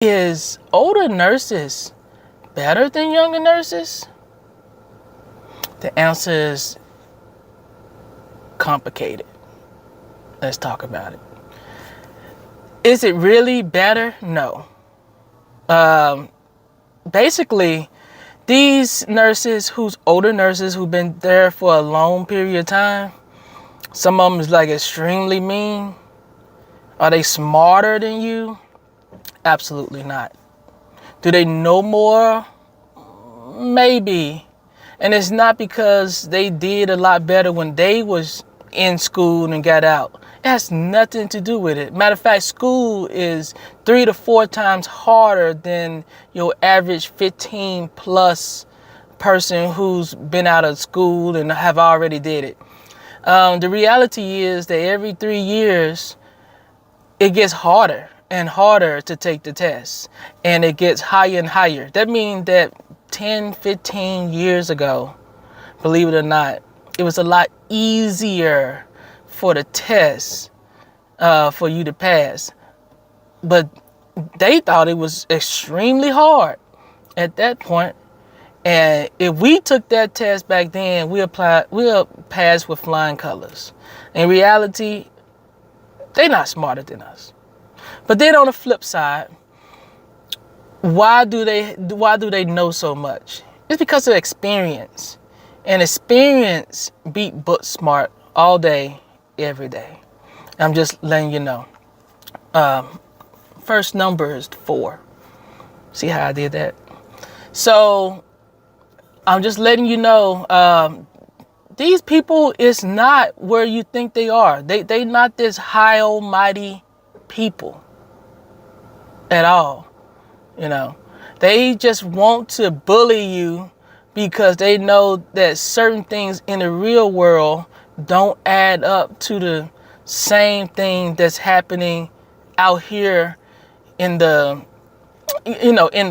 Is older nurses better than younger nurses? The answer is complicated. Let's talk about it. Is it really better? No. Basically, these nurses older nurses who've been there for a long period of time, some of them is like extremely mean. Are they smarter than you? Absolutely not. Do they know more? Maybe. And it's not because they did a lot better when they was in school and got out. It has nothing to do with it. Matter of fact, school is 3 to 4 times harder than your average 15 plus person who's been out of school and have already did it. The reality is that every 3 years, it gets harder and harder to take the test, and it gets higher and higher. That means that 10, 15 years ago, believe it or not, it was a lot easier for the test for you to pass. But they thought it was extremely hard at that point. And if we took that test back then, we'll pass with flying colors. In reality, they're not smarter than us. But then on the flip side, why do they know so much? It's because of experience. And experience beat book smart all day, every day. I'm just letting you know. First number is 4. See how I did that? So I'm just letting you know, these people is not where you think they are. They not this high almighty people at all. They just want to bully you because they know that certain things in the real world don't add up to the same thing that's happening out here in the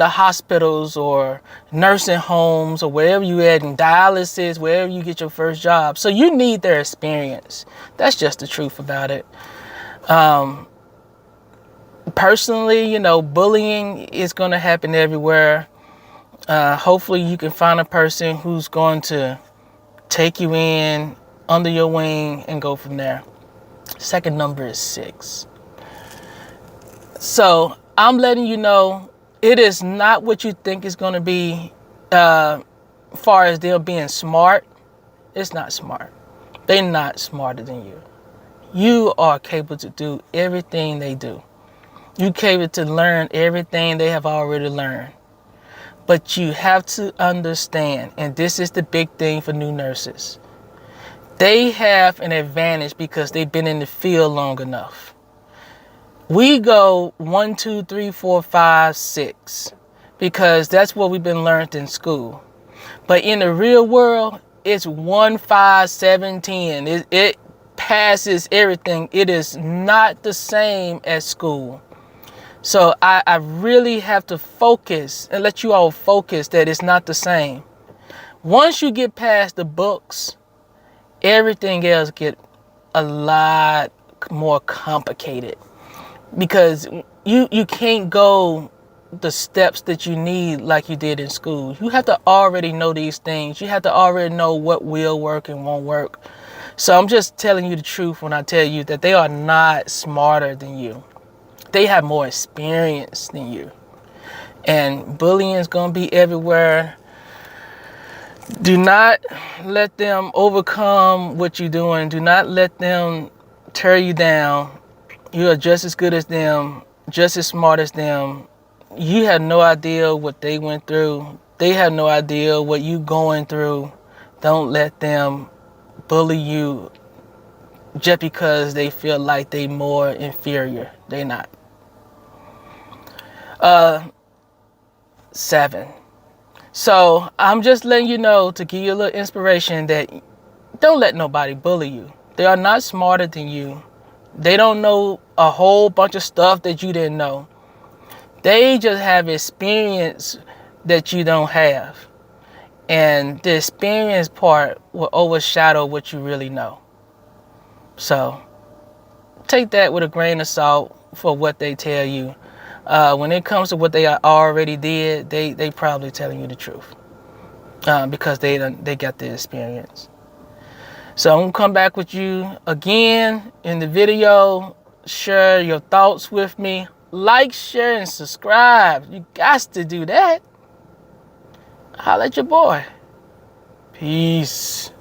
hospitals or nursing homes or wherever you at, in dialysis, wherever you get your first job. So you need their experience. That's just the truth about it. Personally, bullying is going to happen everywhere. Hopefully you can find a person who's going to take you in under your wing and go from there. Second number is 6. So I'm letting you know, it is not what you think it's going to be. Far as them being smart, it's not smart. They're not smarter than you. You are capable to do everything they do. You're capable to learn everything they have already learned. But you have to understand, and this is the big thing for new nurses, they have an advantage because they've been in the field long enough. We go 1, 2, 3, 4, 5, 6 because that's what we've been learned in school. But in the real world, it's 1, 5, 7, 10. It passes everything. It is not the same as school. So I really have to focus and let you all focus that it's not the same. Once you get past the books, everything else get a lot more complicated because you can't go the steps that you need like you did in school. You have to already know these things. You have to already know what will work and won't work. So I'm just telling you the truth when I tell you that they are not smarter than you. They have more experience than you. And bullying is going to be everywhere. Do not let them overcome what you're doing. Do not let them tear you down. You are just as good as them, just as smart as them. You have no idea what they went through. They have no idea what you're going through. Don't let them bully you just because they feel like they're more inferior. They're not. 7. So I'm just letting you know, to give you a little inspiration, that don't let nobody bully you. They are not smarter than you. They don't know a whole bunch of stuff that you didn't know. They just have experience that you don't have. And the experience part will overshadow what you really know. So take that with a grain of salt for what they tell you. When it comes to what they already did, they probably telling you the truth because they got the experience. So I'm gonna come back with you again in the video. Share your thoughts with me. Like, share, and subscribe. You got to do that. Holla at your boy. Peace.